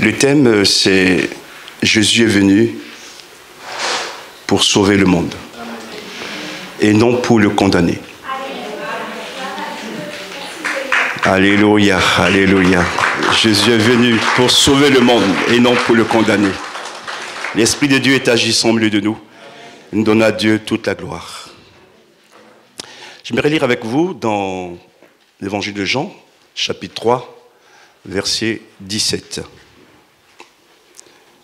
Le thème, c'est « Jésus est venu pour sauver le monde et non pour le condamner ». Alléluia, alléluia. Jésus est venu pour sauver le monde et non pour le condamner. L'Esprit de Dieu est agissant au milieu de nous. Nous donnons à Dieu toute la gloire. J'aimerais lire avec vous dans l'Évangile de Jean, chapitre 3, verset 17.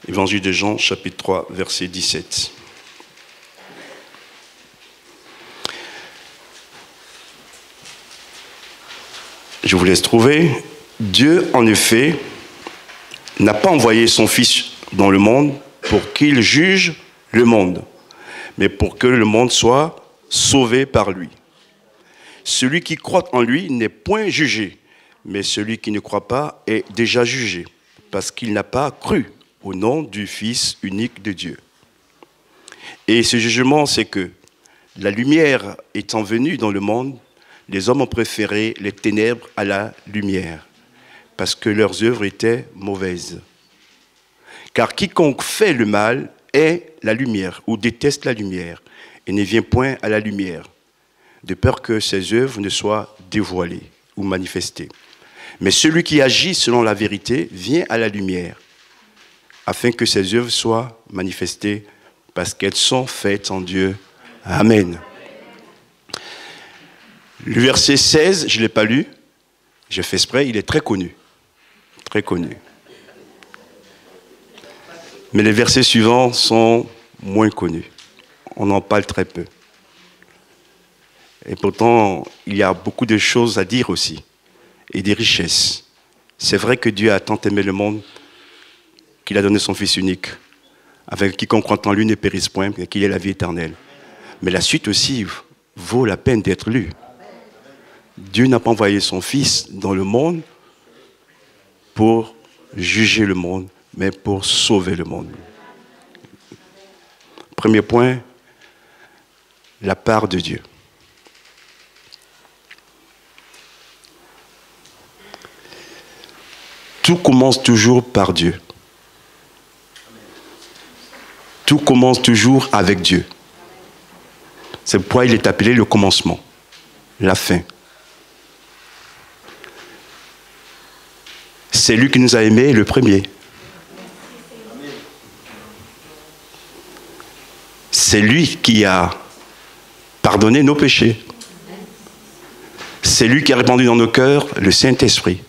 Évangile de Jean, chapitre 3, verset 17. Je vous laisse trouver. Dieu, en effet, n'a pas envoyé son Fils dans le monde pour qu'il juge le monde, mais pour que le monde soit sauvé par lui. Celui qui croit en lui n'est point jugé, mais celui qui ne croit pas est déjà jugé, parce qu'il n'a pas cru au nom du Fils unique de Dieu. Et ce jugement, c'est que la lumière étant venue dans le monde, les hommes ont préféré les ténèbres à la lumière, parce que leurs œuvres étaient mauvaises. Car quiconque fait le mal est la lumière, ou déteste la lumière, et ne vient point à la lumière, de peur que ses œuvres ne soient dévoilées ou manifestées. Mais celui qui agit selon la vérité vient à la lumière, afin que ses œuvres soient manifestées, parce qu'elles sont faites en Dieu. Amen. Le verset 16, je ne l'ai pas lu, j'ai fait exprès, il est très connu. Très connu. Mais les versets suivants sont moins connus. On en parle très peu. Et pourtant, il y a beaucoup de choses à dire aussi, et des richesses. C'est vrai que Dieu a tant aimé le monde qu'il a donné son Fils unique, avec quiconque croit en lui ne périsse point, mais qu'il ait la vie éternelle. Mais la suite aussi vaut la peine d'être lue. Dieu n'a pas envoyé son Fils dans le monde pour juger le monde, mais pour sauver le monde. Premier point, la part de Dieu. Tout commence toujours par Dieu. Tout commence toujours avec Dieu. C'est pourquoi il est appelé le commencement, la fin. C'est lui qui nous a aimés le premier. C'est lui qui a pardonné nos péchés. C'est lui qui a répandu dans nos cœurs le Saint-Esprit.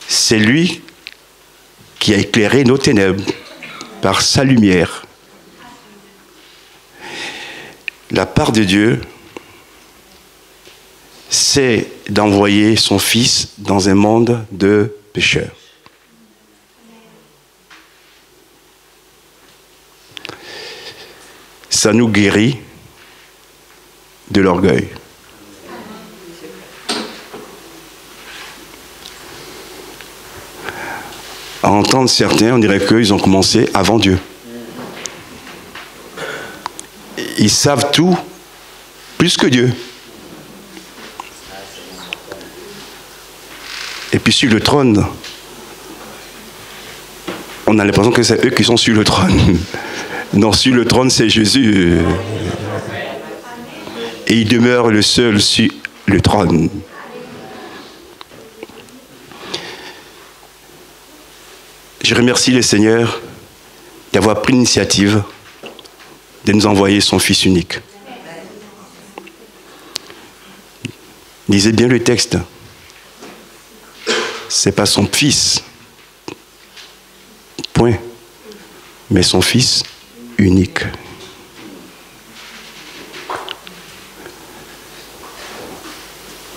C'est lui qui a éclairé nos ténèbres par sa lumière. La part de Dieu, c'est d'envoyer son Fils dans un monde de pécheurs. Ça nous guérit de l'orgueil. À entendre certains, on dirait qu'ils ont commencé avant Dieu. Ils savent tout plus que Dieu. Et puis sur le trône, on a l'impression que c'est eux qui sont sur le trône. Non, sur le trône, c'est Jésus. Et il demeure le seul sur le trône. Je remercie le Seigneur d'avoir pris l'initiative de nous envoyer son Fils unique. Lisez bien le texte. Ce n'est pas son Fils, point, mais son Fils unique.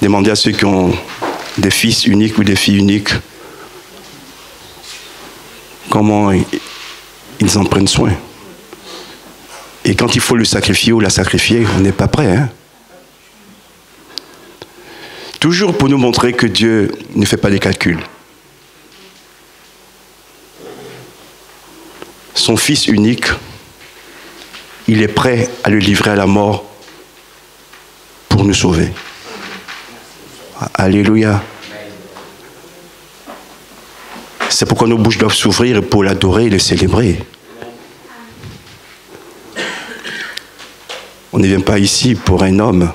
Demandez à ceux qui ont des fils uniques ou des filles uniques comment ils en prennent soin. Et quand il faut le sacrifier ou la sacrifier, on n'est pas prêt. Hein? Toujours pour nous montrer que Dieu ne fait pas des calculs. Son Fils unique, il est prêt à le livrer à la mort pour nous sauver. Alléluia. C'est pourquoi nos bouches doivent s'ouvrir pour l'adorer et le célébrer. On ne vient pas ici pour un homme,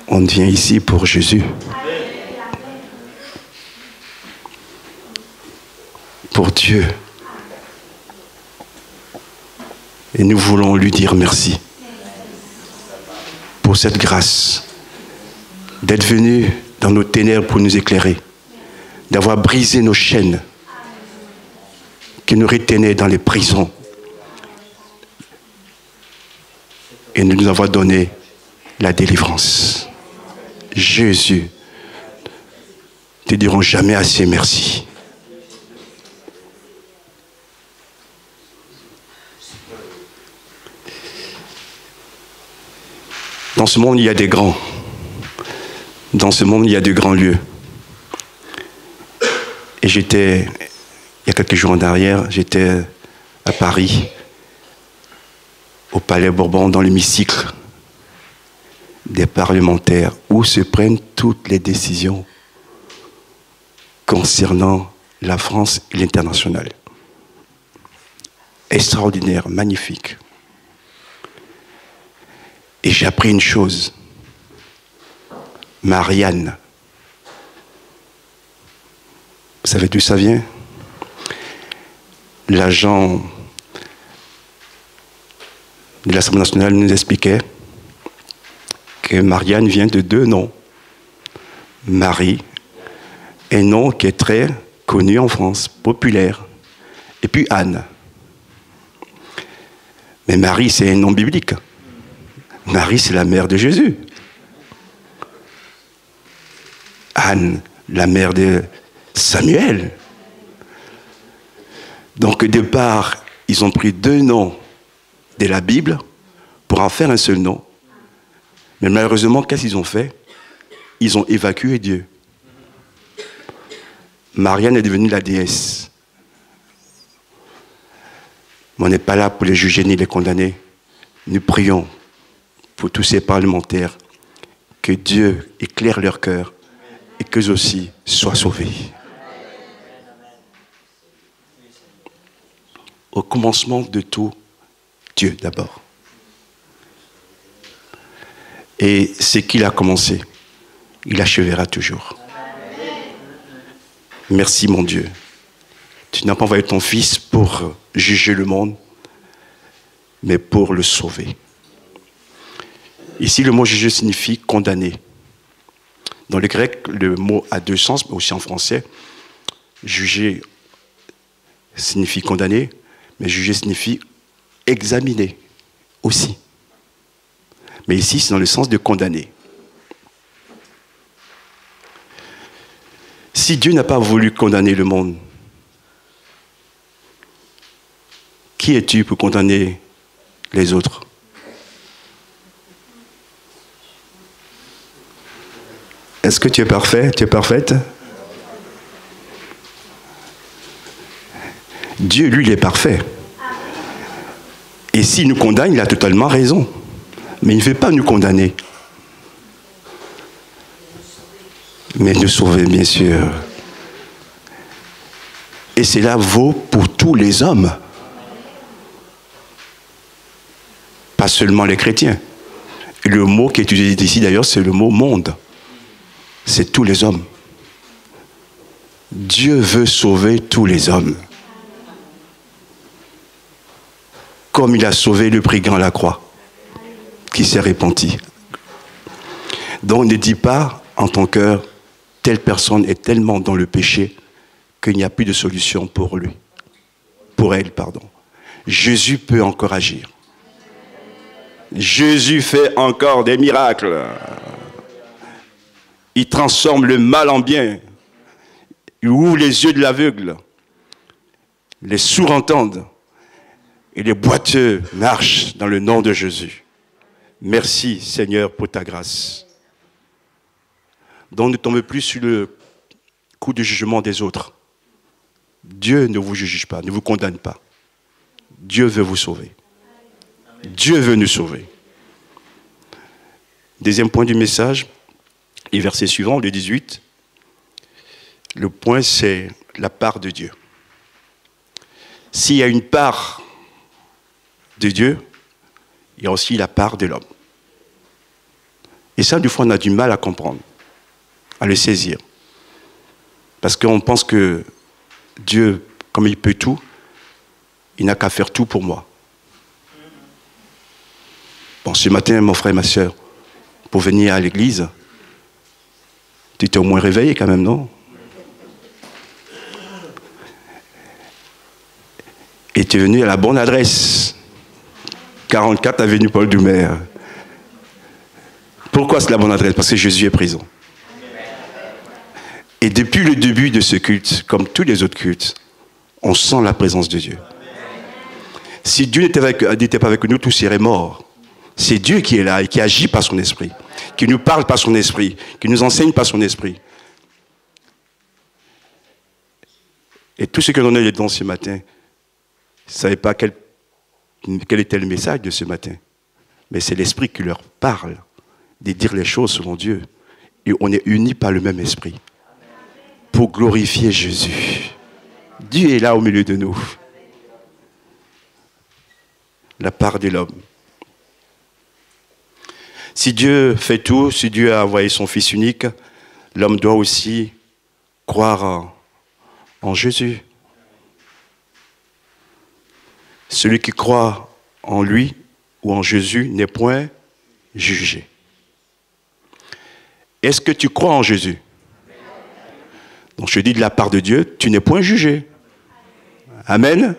on vient ici pour Jésus. Pour Dieu. Et nous voulons lui dire merci pour cette grâce d'être venu dans nos ténèbres pour nous éclairer, d'avoir brisé nos chaînes qui nous retenaient dans les prisons et de nous avoir donné la délivrance. Jésus, ne te dirons jamais assez merci. Dans ce monde, il y a des grands. Dans ce monde, il y a de grands lieux. Et j'étais, il y a quelques jours en arrière, j'étais à Paris, au Palais Bourbon, dans l'hémicycle des parlementaires, où se prennent toutes les décisions concernant la France et l'international. Extraordinaire, magnifique. Et j'ai appris une chose. Marianne. Vous savez d'où ça vient? L'agent de l'Assemblée nationale nous expliquait que Marianne vient de deux noms. Marie, un nom qui est très connu en France, populaire. Et puis Anne. Mais Marie, c'est un nom biblique. Marie, c'est la mère de Jésus. Anne, la mère de Samuel. Donc, au départ, ils ont pris deux noms de la Bible pour en faire un seul nom. Mais malheureusement, qu'est-ce qu'ils ont fait? Ils ont évacué Dieu. Marianne est devenue la déesse. Mais on n'est pas là pour les juger ni les condamner. Nous prions pour tous ces parlementaires, que Dieu éclaire leur cœur et qu'eux aussi soient sauvés. Au commencement de tout, Dieu d'abord. Et ce qu'il a commencé, il achèvera toujours. Merci mon Dieu. Tu n'as pas envoyé ton Fils pour juger le monde, mais pour le sauver. Ici, le mot juger signifie condamner. Dans le grec, le mot a deux sens, mais aussi en français. Juger signifie condamner, mais juger signifie examiner aussi. Mais ici, c'est dans le sens de condamner. Si Dieu n'a pas voulu condamner le monde, qui es-tu pour condamner les autres? Est-ce que tu es parfait? Tu es parfaite? Dieu, lui, il est parfait. Et s'il nous condamne, il a totalement raison. Mais il ne veut pas nous condamner. Mais nous sauver, bien sûr. Et cela vaut pour tous les hommes. Pas seulement les chrétiens. Et le mot qui est utilisé ici, d'ailleurs, c'est le mot monde. C'est tous les hommes. Dieu veut sauver tous les hommes. Comme il a sauvé le brigand à la croix, qui s'est repenti. Donc ne dis pas en ton cœur, telle personne est tellement dans le péché qu'il n'y a plus de solution pour lui. Pour elle, pardon. Jésus peut encore agir. Jésus fait encore des miracles. Il transforme le mal en bien. Il ouvre les yeux de l'aveugle. Les sourds entendent. Et les boiteux marchent dans le nom de Jésus. Merci Seigneur pour ta grâce. Donc ne tombez plus sur le coup de jugement des autres. Dieu ne vous juge pas, ne vous condamne pas. Dieu veut vous sauver. Dieu veut nous sauver. Deuxième point du message, et verset suivant, le 18. Le point, c'est la part de Dieu. S'il y a une part de Dieu, il y a aussi la part de l'homme. Et ça, du fois, on a du mal à comprendre, à le saisir. Parce qu'on pense que Dieu, comme il peut tout, il n'a qu'à faire tout pour moi. Bon, ce matin, mon frère et ma soeur, pour venir à l'église, tu étais au moins réveillé quand même, non? Et tu es venu à la bonne adresse. 44 avenue Paul Doumer. Pourquoi c'est la bonne adresse? Parce que Jésus est présent. Et depuis le début de ce culte, comme tous les autres cultes, on sent la présence de Dieu. Si Dieu n'était pas avec nous, tout serait mort. C'est Dieu qui est là et qui agit par son esprit, qui nous parle par son esprit, qui nous enseigne par son esprit. Et tous ceux que l'on a les dons ce matin, ne savaient pas quel était le message de ce matin. Mais c'est l'esprit qui leur parle de dire les choses selon Dieu. Et on est unis par le même esprit pour glorifier Jésus. Dieu est là au milieu de nous. La part de l'homme. Si Dieu fait tout, si Dieu a envoyé son Fils unique, l'homme doit aussi croire en Jésus. Celui qui croit en lui ou en Jésus n'est point jugé. Est-ce que tu crois en Jésus? Donc je dis de la part de Dieu, tu n'es point jugé. Amen.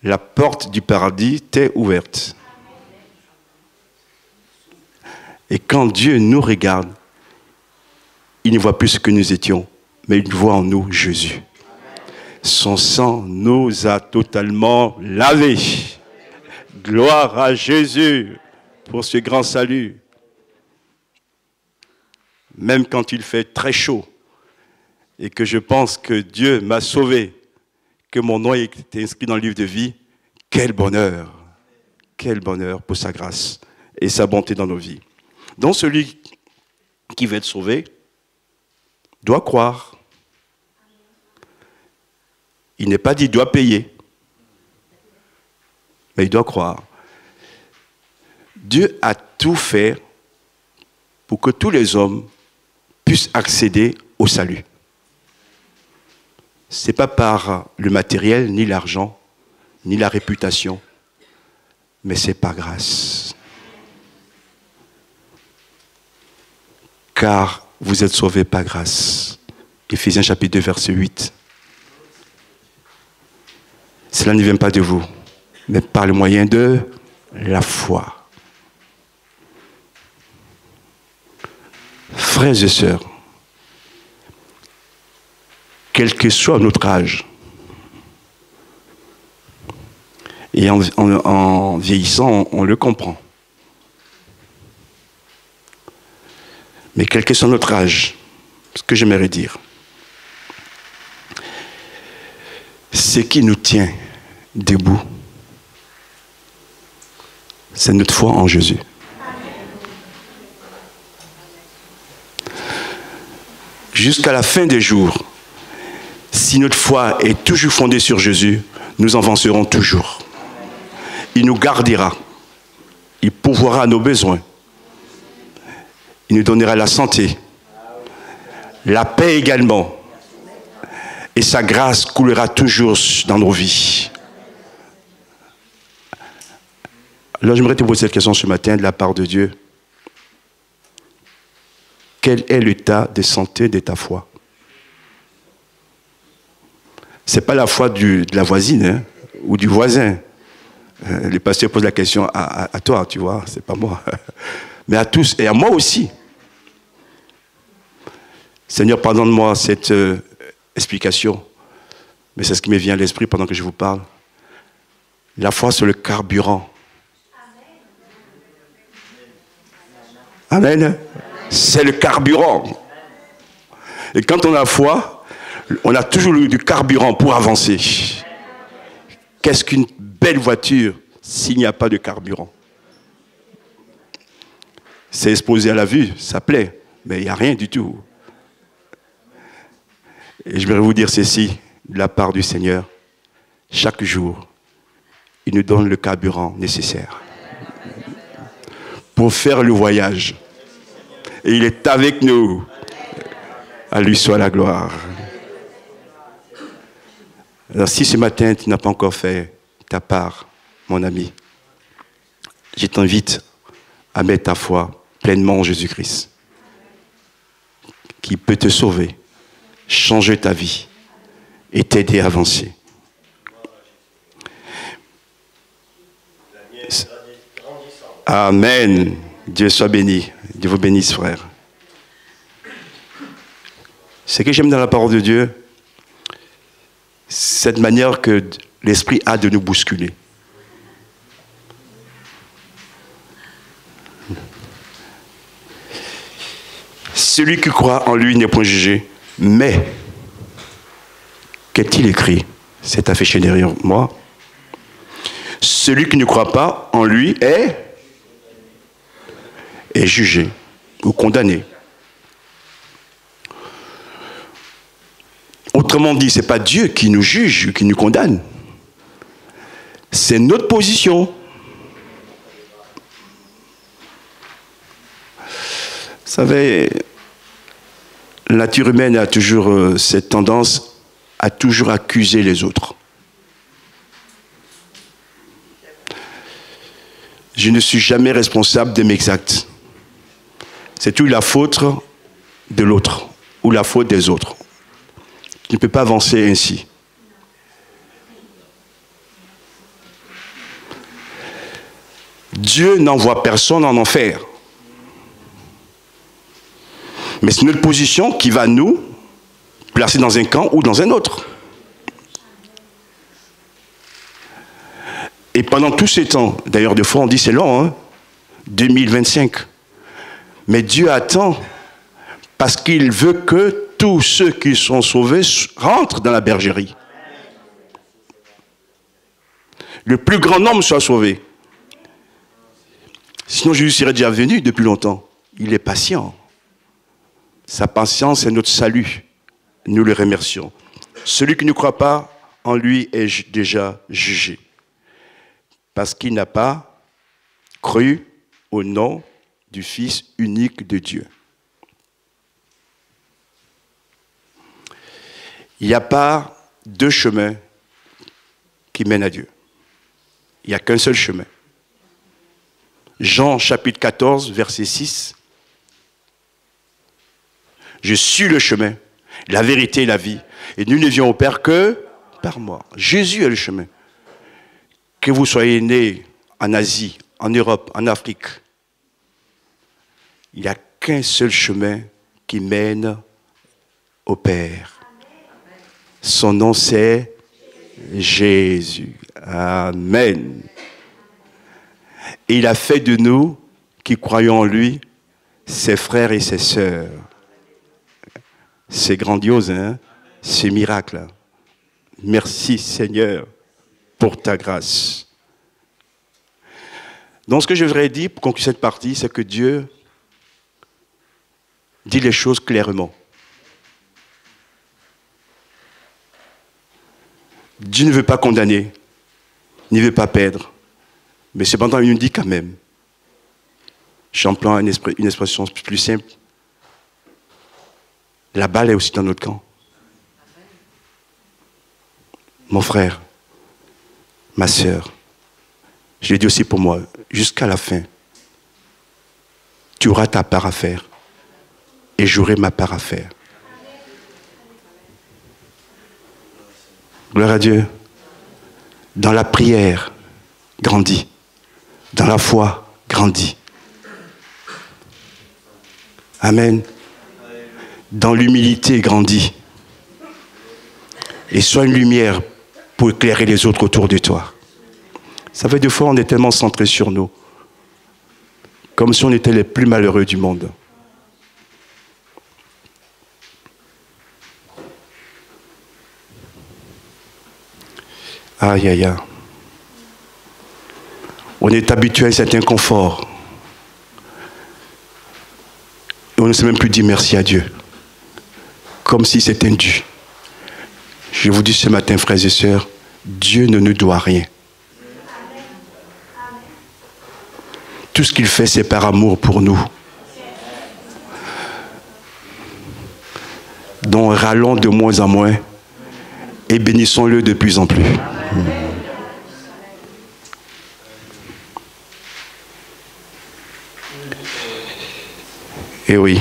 La porte du paradis t'est ouverte. Et quand Dieu nous regarde, il ne voit plus ce que nous étions, mais il voit en nous Jésus. Son sang nous a totalement lavés. Gloire à Jésus pour ce grand salut. Même quand il fait très chaud et que je pense que Dieu m'a sauvé, que mon nom est inscrit dans le livre de vie, quel bonheur pour sa grâce et sa bonté dans nos vies. Donc celui qui veut être sauvé doit croire. Il n'est pas dit doit payer, mais il doit croire. Dieu a tout fait pour que tous les hommes puissent accéder au salut. Ce n'est pas par le matériel, ni l'argent, ni la réputation, mais c'est par grâce. Car vous êtes sauvés par grâce. Éphésiens chapitre 2, verset 8. Cela ne vient pas de vous, mais par le moyen de la foi. Frères et sœurs, quel que soit notre âge, et en vieillissant, on le comprend. Mais quel que soit notre âge, ce que j'aimerais dire, ce qui nous tient debout, c'est notre foi en Jésus. Jusqu'à la fin des jours, si notre foi est toujours fondée sur Jésus, nous avancerons toujours. Il nous gardera. Il pourvoira à nos besoins. Il nous donnera la santé, la paix également. Et sa grâce coulera toujours dans nos vies. Alors j'aimerais te poser cette question ce matin de la part de Dieu. Quel est l'état de santé de ta foi? Ce n'est pas la foi de la voisine hein, ou du voisin. Les pasteurs posent la question à toi, tu vois, c'est pas moi. Mais à tous et à moi aussi. Seigneur, pardonne-moi cette explication, mais c'est ce qui me vient à l'esprit pendant que je vous parle. La foi, c'est le carburant. Amen. C'est le carburant. Et quand on a la foi, on a toujours du carburant pour avancer. Qu'est-ce qu'une belle voiture s'il n'y a pas de carburant? C'est exposé à la vue, ça plaît, mais il n'y a rien du tout. Et je vais vous dire ceci, de la part du Seigneur. Chaque jour, il nous donne le carburant nécessaire pour faire le voyage. Et il est avec nous. À lui soit la gloire. Alors si ce matin tu n'as pas encore fait ta part, mon ami, je t'invite à mettre ta foi pleinement en Jésus-Christ, qui peut te sauver, changer ta vie et t'aider à avancer. Amen. Dieu soit béni. Dieu vous bénisse, frère. Ce que j'aime dans la parole de Dieu, cette manière que l'Esprit a de nous bousculer. Celui qui croit en lui n'est point jugé, mais qu'est-il écrit? C'est affiché derrière moi. Celui qui ne croit pas en lui est jugé ou condamné. Autrement dit, ce n'est pas Dieu qui nous juge ou qui nous condamne. C'est notre position. Vous savez, la nature humaine a toujours cette tendance à toujours accuser les autres. Je ne suis jamais responsable de mes actes. C'est toujours la faute de l'autre ou la faute des autres. Tu ne peux pas avancer ainsi. Dieu n'envoie personne en enfer. Mais c'est notre position qui va nous placer dans un camp ou dans un autre. Et pendant tous ces temps, d'ailleurs des fois on dit c'est long, 2025. Mais Dieu attend parce qu'il veut que tous ceux qui sont sauvés rentrent dans la bergerie. Le plus grand nombre soit sauvé. Sinon Jésus serait déjà venu depuis longtemps. Il est patient. Sa patience est notre salut. Nous le remercions. Celui qui ne croit pas en lui est déjà jugé. Parce qu'il n'a pas cru au nom du Fils unique de Dieu. Il n'y a pas deux chemins qui mènent à Dieu. Il n'y a qu'un seul chemin. Jean chapitre 14, verset 6. Je suis le chemin, la vérité et la vie. Et nul ne vient au Père que par moi. Jésus est le chemin. Que vous soyez né en Asie, en Europe, en Afrique, il n'y a qu'un seul chemin qui mène au Père. Son nom c'est Jésus. Amen. Et il a fait de nous, qui croyons en lui, ses frères et ses sœurs. C'est grandiose, hein? C'est miracle. Merci Seigneur pour ta grâce. Donc ce que je voudrais dire pour conclure cette partie, c'est que Dieu dit les choses clairement. Dieu ne veut pas condamner, ne veut pas perdre, mais cependant il nous dit quand même, j'emploie une expression plus simple, la balle est aussi dans notre camp. Mon frère, ma sœur, je l'ai dit aussi pour moi, jusqu'à la fin, tu auras ta part à faire et j'aurai ma part à faire. Gloire à Dieu. Dans la prière, grandis. Dans la foi, grandis. Amen. Dans l'humilité, grandis. Et sois une lumière pour éclairer les autres autour de toi. Ça fait des fois, on est tellement centré sur nous. Comme si on était les plus malheureux du monde. Aïe, aïe, aïe. On est habitué à un certain confort. Et on ne sait même plus dire merci à Dieu. Comme si c'était un dû. Je vous dis ce matin, frères et sœurs, Dieu ne nous doit rien. Tout ce qu'il fait, c'est par amour pour nous. Donc râlons de moins en moins et bénissons-le de plus en plus. Et oui.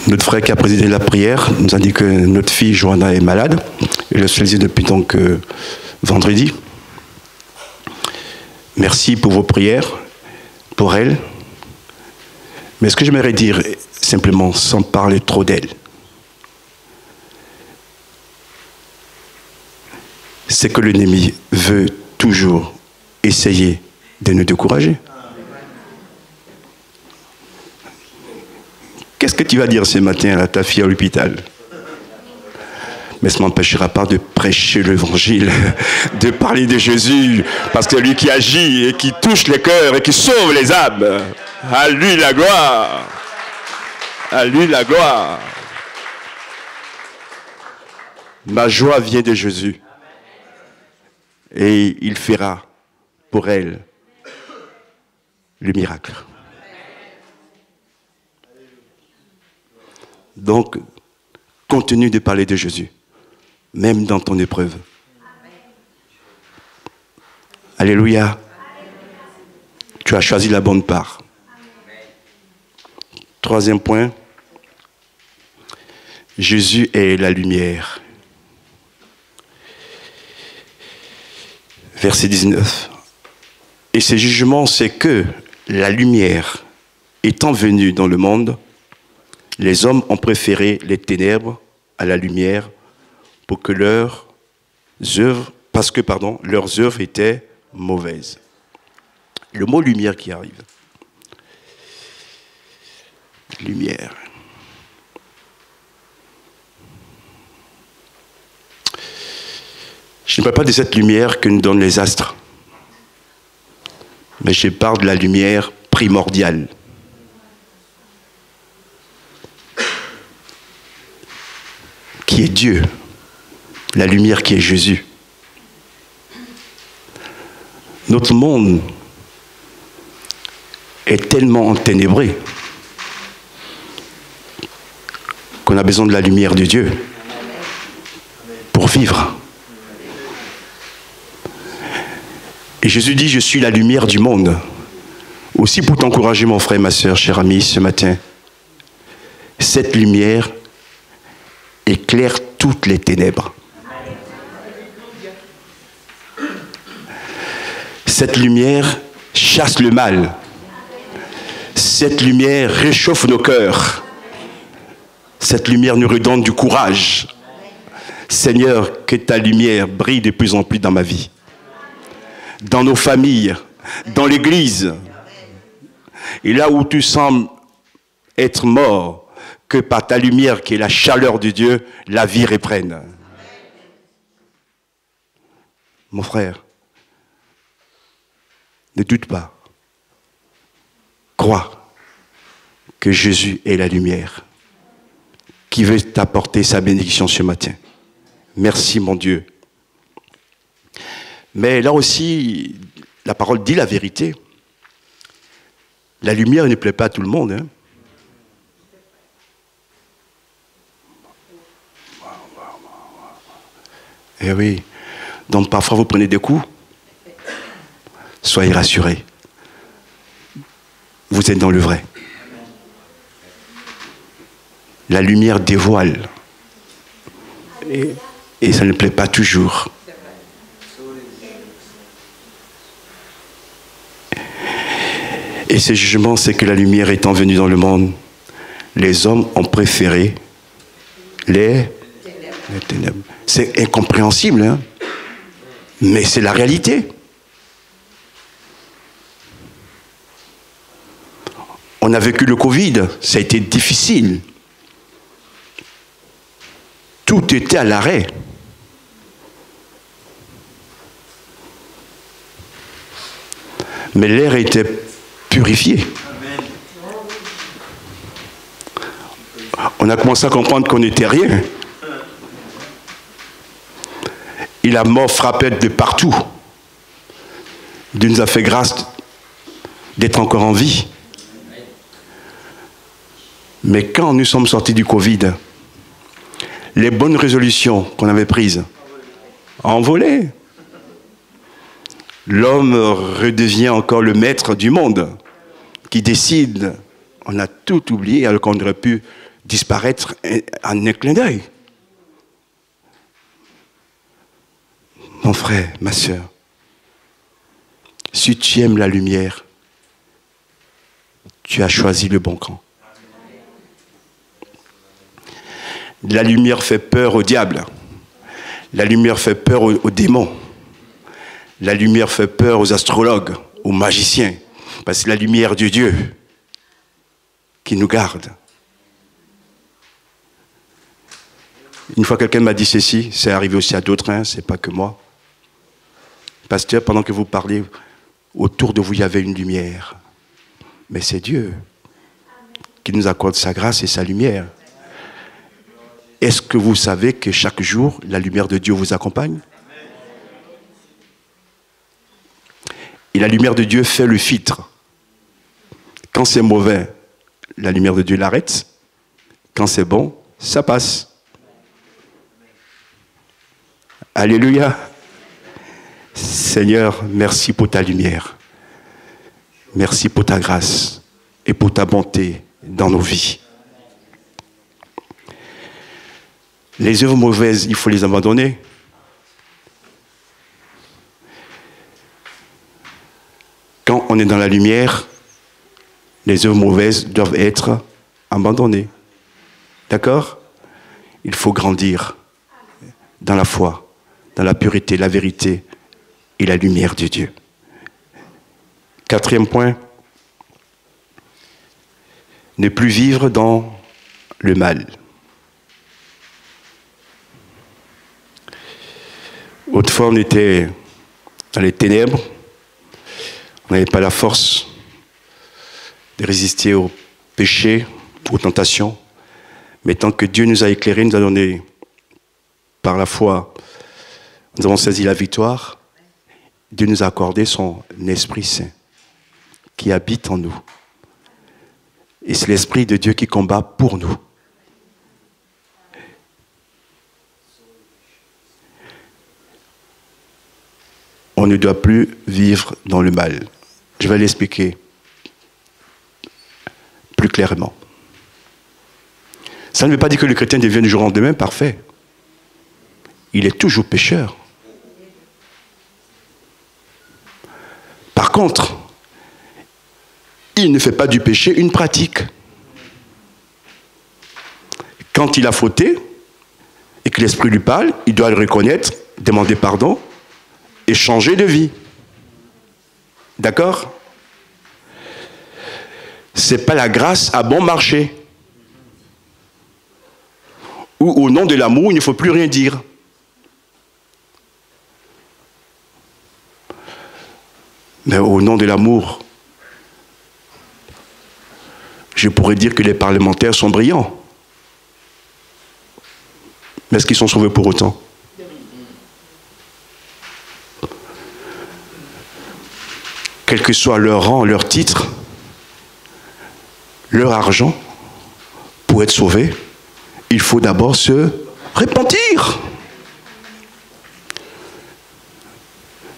Notre frère qui a présidé la prière nous a dit que notre fille Johanna est malade. Elle se faisait depuis donc vendredi. Merci pour vos prières, pour elle. Mais ce que j'aimerais dire, simplement, sans parler trop d'elle, c'est que l'ennemi veut toujours essayer de nous décourager. Qu'est-ce que tu vas dire ce matin à ta fille à l'hôpital? Mais ça ne m'empêchera pas de prêcher l'évangile, de parler de Jésus, parce que c'est lui qui agit et qui touche les cœurs et qui sauve les âmes. À lui la gloire. À lui la gloire. Ma joie vient de Jésus. Et il fera pour elle le miracle. Donc, continue de parler de Jésus, même dans ton épreuve. Alléluia. Tu as choisi la bonne part. Troisième point, Jésus est la lumière. Verset 19. Et ce jugement, c'est que la lumière étant venue dans le monde, les hommes ont préféré les ténèbres à la lumière pour que leurs œuvres, leurs œuvres étaient mauvaises. Le mot lumière qui arrive. Lumière. Je ne parle pas de cette lumière que nous donnent les astres, mais je parle de la lumière primordiale. Qui est Dieu, la lumière qui est Jésus. Notre monde est tellement enténébré qu'on a besoin de la lumière de Dieu pour vivre. Et Jésus dit, je suis la lumière du monde. Aussi pour t'encourager, mon frère, ma soeur, cher ami, ce matin, cette lumière éclaire toutes les ténèbres. Cette lumière chasse le mal. Cette lumière réchauffe nos cœurs. Cette lumière nous redonne du courage. Seigneur, que ta lumière brille de plus en plus dans ma vie, dans nos familles, dans l'Église. Et là où tu sembles être mort, que par ta lumière, qui est la chaleur de Dieu, la vie reprenne. Mon frère, ne doute pas. Crois que Jésus est la lumière qui veut t'apporter sa bénédiction ce matin. Merci, mon Dieu. Mais là aussi, la parole dit la vérité. La lumière ne plaît pas à tout le monde. Hein. Eh oui. Donc parfois vous prenez des coups. Soyez rassurés. Vous êtes dans le vrai. La lumière dévoile. Et ça ne plaît pas toujours. Et ce jugement, c'est que la lumière étant venue dans le monde, les hommes ont préféré les ténèbres. C'est incompréhensible, hein? Mais c'est la réalité. On a vécu le Covid, ça a été difficile. Tout était à l'arrêt. Mais l'air était purifié. On a commencé à comprendre qu'on n'était rien. Et la mort frappait de partout. Dieu nous a fait grâce d'être encore en vie. Mais quand nous sommes sortis du Covid, les bonnes résolutions qu'on avait prises ont envolé. L'homme redevient encore le maître du monde, qui décide. On a tout oublié alors qu'on aurait pu disparaître en un clin d'œil. Mon frère, ma sœur, si tu aimes la lumière, tu as choisi le bon camp. La lumière fait peur au diable. La lumière fait peur aux démons. La lumière fait peur aux astrologues, aux magiciens. Parce que c'est la lumière de Dieu qui nous garde. Une fois, quelqu'un m'a dit ceci, c'est arrivé aussi à d'autres, hein, c'est pas que moi. Pasteur, pendant que vous parlez, autour de vous, il y avait une lumière. Mais c'est Dieu qui nous accorde sa grâce et sa lumière. Est-ce que vous savez que chaque jour, la lumière de Dieu vous accompagne? Et la lumière de Dieu fait le filtre. Quand c'est mauvais, la lumière de Dieu l'arrête. Quand c'est bon, ça passe. Alléluia. Seigneur, merci pour ta lumière. Merci pour ta grâce et pour ta bonté dans nos vies. Les œuvres mauvaises, il faut les abandonner. Quand on est dans la lumière, les œuvres mauvaises doivent être abandonnées. D'accord? Il faut grandir dans la foi, dans la pureté, la vérité et la lumière de Dieu. Quatrième point, ne plus vivre dans le mal. Autrefois, on était dans les ténèbres, on n'avait pas la force de résister au péché, aux tentations. Mais tant que Dieu nous a éclairés, nous a donné, par la foi, nous avons saisi la victoire, Dieu nous a accordé son Esprit Saint qui habite en nous. Et c'est l'Esprit de Dieu qui combat pour nous. On ne doit plus vivre dans le mal. Je vais l'expliquer plus clairement. Ça ne veut pas dire que le chrétien devient du jour au lendemain parfait. Il est toujours pécheur. Par contre, il ne fait pas du péché une pratique. Quand il a fauté et que l'Esprit lui parle, il doit le reconnaître, demander pardon et changer de vie. D'accord? C'est pas la grâce à bon marché. Ou au nom de l'amour, il ne faut plus rien dire. Mais au nom de l'amour, je pourrais dire que les parlementaires sont brillants. Mais est-ce qu'ils sont sauvés pour autant? Quel que soit leur rang, leur titre, leur argent, pour être sauvé, il faut d'abord se repentir.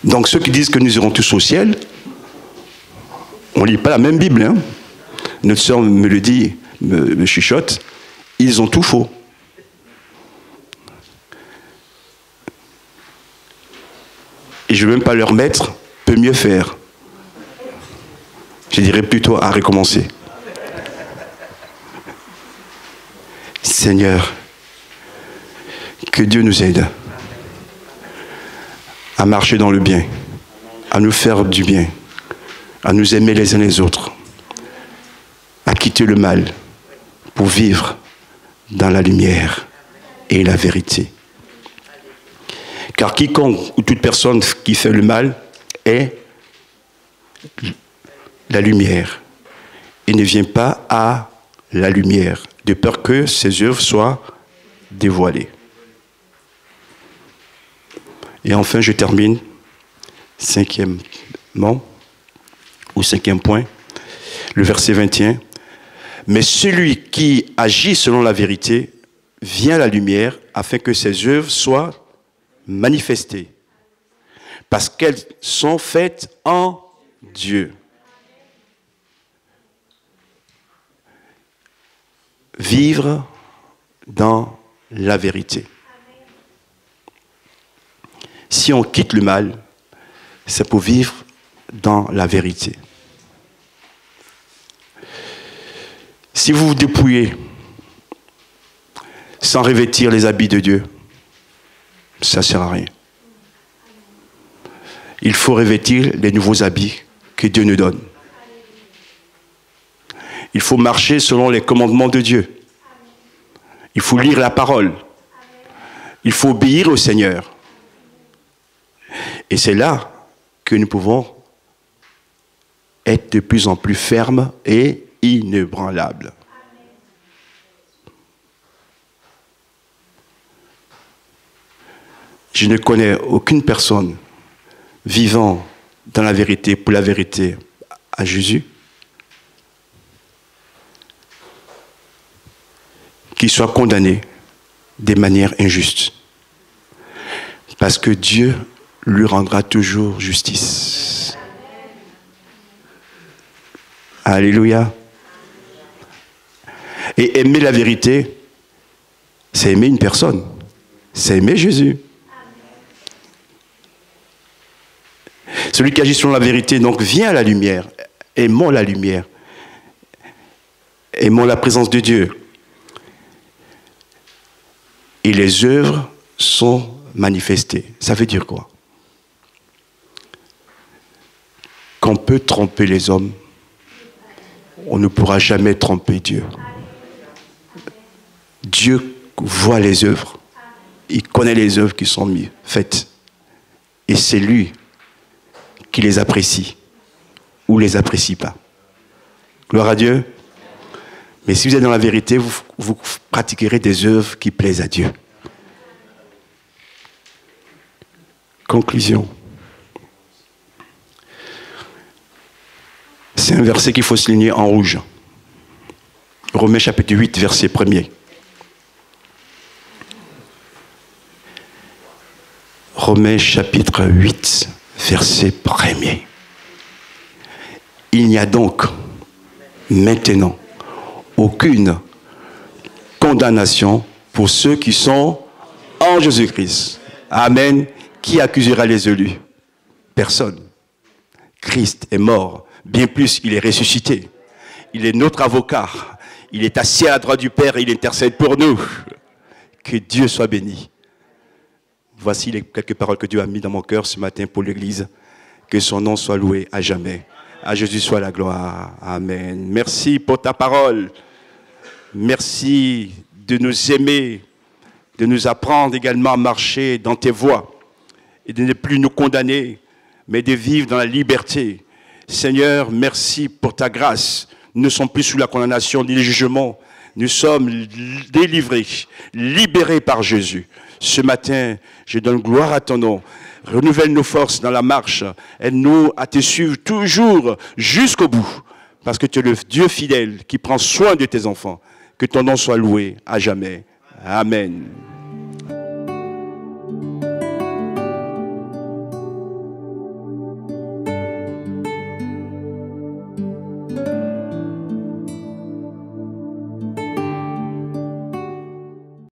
Donc ceux qui disent que nous irons tous au ciel, on ne lit pas la même Bible. Hein. Notre sœur me le dit, me chuchote, ils ont tout faux. Et je ne veux même pas leur mettre, peut mieux faire. Je dirais plutôt à recommencer. Seigneur, que Dieu nous aide à marcher dans le bien, à nous faire du bien, à nous aimer les uns les autres, à quitter le mal pour vivre dans la lumière et la vérité. Car quiconque ou toute personne qui fait le mal est la lumière et ne vient pas à la lumière, de peur que ses œuvres soient dévoilées. Et enfin, je termine, cinquième point, le verset 21. Mais celui qui agit selon la vérité vient à la lumière afin que ses œuvres soient manifestées, parce qu'elles sont faites en Dieu. Vivre dans la vérité. Si on quitte le mal, c'est pour vivre dans la vérité. Si vous vous dépouillez sans revêtir les habits de Dieu, ça ne sert à rien. Il faut revêtir les nouveaux habits que Dieu nous donne. Il faut marcher selon les commandements de Dieu. Il faut lire la parole. Il faut obéir au Seigneur. Et c'est là que nous pouvons être de plus en plus fermes et inébranlables. Je ne connais aucune personne vivant dans la vérité, pour la vérité à Jésus, qui soit condamné de manière injuste. Parce que Dieu lui rendra toujours justice. Alléluia. Et aimer la vérité, c'est aimer une personne. C'est aimer Jésus. Celui qui agit selon la vérité, donc, vient à la lumière. Aimons la lumière. Aimons la présence de Dieu. Et les œuvres sont manifestées. Ça veut dire quoi? Qu'on peut tromper les hommes, on ne pourra jamais tromper Dieu. Dieu voit les œuvres. Il connaît les œuvres qui sont faites. Et c'est lui qui les apprécie ou les apprécie pas. Gloire à Dieu. Mais si vous êtes dans la vérité, vous pratiquerez des œuvres qui plaisent à Dieu. Conclusion. C'est un verset qu'il faut souligner en rouge. Romains chapitre 8, verset 1er. Romains chapitre 8, verset 1er. Il n'y a donc maintenant aucune condamnation pour ceux qui sont en Jésus-Christ. Amen. Qui accusera les élus? Personne. Christ est mort. Bien plus, il est ressuscité. Il est notre avocat. Il est assis à la droite du Père et il intercède pour nous. Que Dieu soit béni. Voici les quelques paroles que Dieu a mises dans mon cœur ce matin pour l'Église. Que son nom soit loué à jamais. À Jésus soit la gloire. Amen. Merci pour ta parole. Merci de nous aimer, de nous apprendre également à marcher dans tes voies et de ne plus nous condamner, mais de vivre dans la liberté. Seigneur, merci pour ta grâce. Nous ne sommes plus sous la condamnation ni le jugement. Nous sommes délivrés, libérés par Jésus. Ce matin, je donne gloire à ton nom. Renouvelle nos forces dans la marche. Aide-nous à te suivre toujours jusqu'au bout. Parce que tu es le Dieu fidèle qui prend soin de tes enfants. Que ton nom soit loué à jamais. Amen.